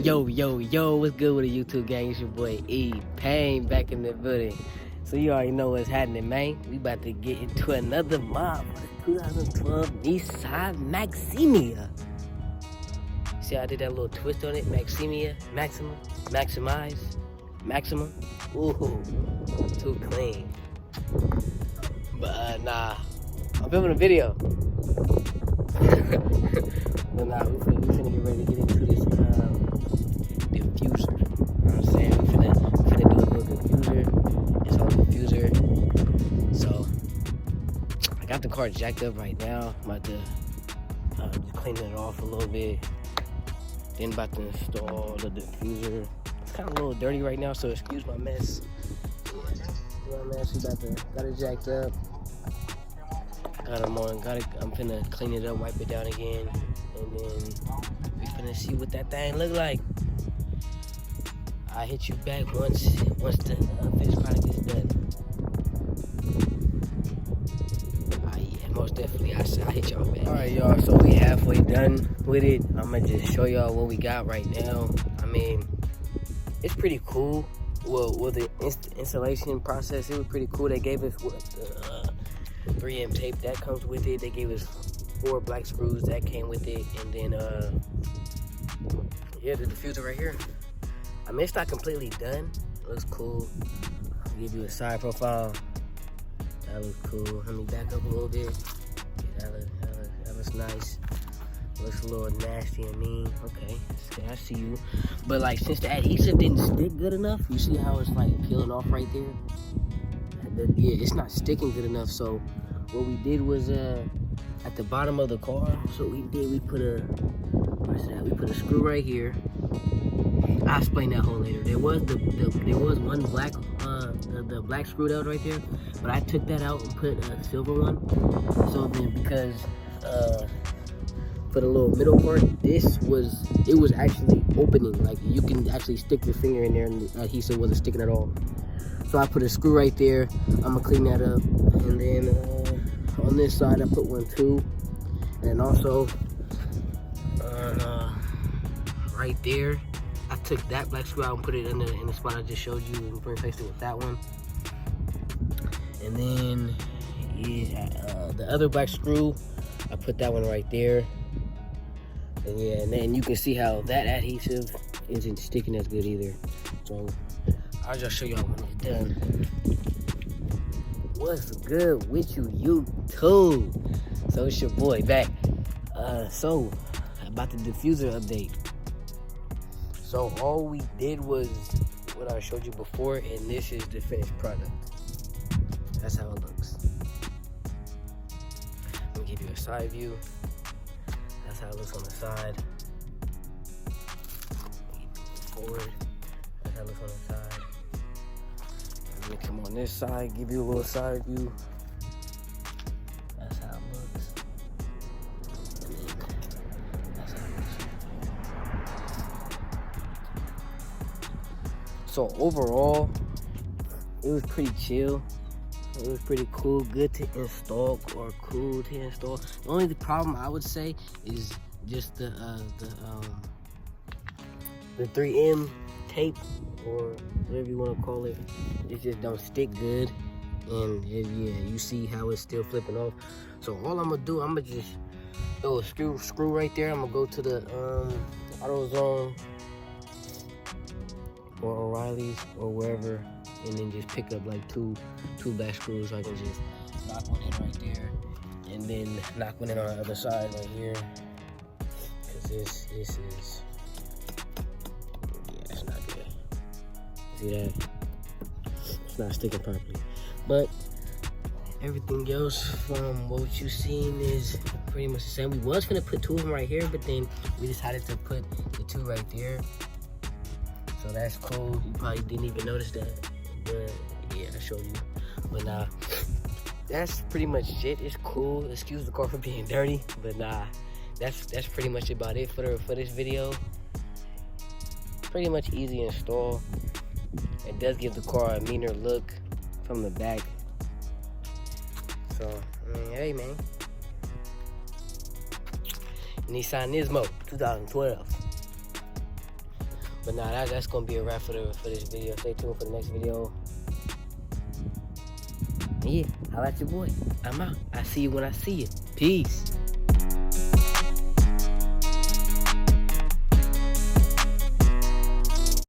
Yo, what's good with the YouTube gang? It's your boy E Pain back in the building. So you already know what's happening, man. We about to get into another mob for the 2012 Nissan Maxima. See how I did that little twist on it? Maxima. Ooh, too clean. But nah, I'm filming a video. But nah, we finna get ready to get into this diffuser. You know what I'm saying? We finna do a little diffuser. It's all diffuser. So I got the car jacked up right now. I'm about to just clean it off a little bit. Then about to install the diffuser. It's kind of a little dirty right now, so excuse my mess. Yeah, my mess. We got it jacked up. I'm finna clean it up, wipe it down again, and then we finna see what that thing look like. I'll hit you back once the finished product is done. Yeah, most definitely, I'll hit y'all back. Alright, y'all, so we halfway done with it. I'm gonna just show y'all what we got right now. I mean, it's pretty cool. Well, with the installation process, it was pretty cool. They gave us 3M tape that comes with it. They gave us 4 black screws that came with it, and then yeah, the diffuser right here. I mean, it's not completely done. It looks cool. I'll give you a side profile. That looks cool. Let me back up a little bit. Yeah, that looks nice. Looks a little nasty and mean. Okay, I see you. But like, since the adhesive didn't stick good enough, you see how it's like peeling off right there? Yeah, it's not sticking good enough. So what we did was at the bottom of the car, we put a screw right here. I'll explain that whole later. There was one black the black screw that was right there, but I took that out and put a silver one. So then, because for the little middle part, it was actually opening. Like, you can actually stick your finger in there and the adhesive wasn't sticking at all. So I put a screw right there. I'm gonna clean that up, and then on this side I put one too, and also right there I took that black screw out and put it in the spot I just showed you and replaced it with that one. And then the other black screw, I put that one right there. And yeah, and then you can see how that adhesive isn't sticking as good either. So I'll just show y'all when it's done. What's good with you, YouTube? So it's your boy back. So about the diffuser update. So all we did was what I showed you before, and this is the finished product. That's how it looks. Let me give you a side view. That's how it looks on the side. Forward. That's how it looks on the side. Let me come on this side, give you a little side view. That's how it looks. That's how it looks. So overall, it was pretty chill. It was pretty cool, good to install, or cool to install. The only problem I would say is just the 3M tape, or whatever you want to call it. It just don't stick good, and yeah, you see how it's still flipping off. So all I'm gonna do, I'm gonna just throw a screw right there. I'm gonna go to the AutoZone or O'Reilly's or wherever, and then just pick up like two black screws. So I can just knock one in right there, and then knock one in on the other side right here, because this is, yeah, it's not good. See that? It's not sticking properly. But everything else from what you've seen is pretty much the same. We was gonna put 2 of them right here, but then we decided to put the 2 right there. So that's cool. You probably didn't even notice that, but yeah, I showed you. But nah, that's pretty much it. It's cool. Excuse the car for being dirty, but nah, that's pretty much about it for this video. Pretty much easy to install. It does give the car a meaner look from the back. So, I mean, hey man, Nissan Nismo 2012. But nah, that's gonna be a wrap for this video. Stay tuned for the next video. And yeah, holla at your boy. I'm out. I see you when I see you. Peace.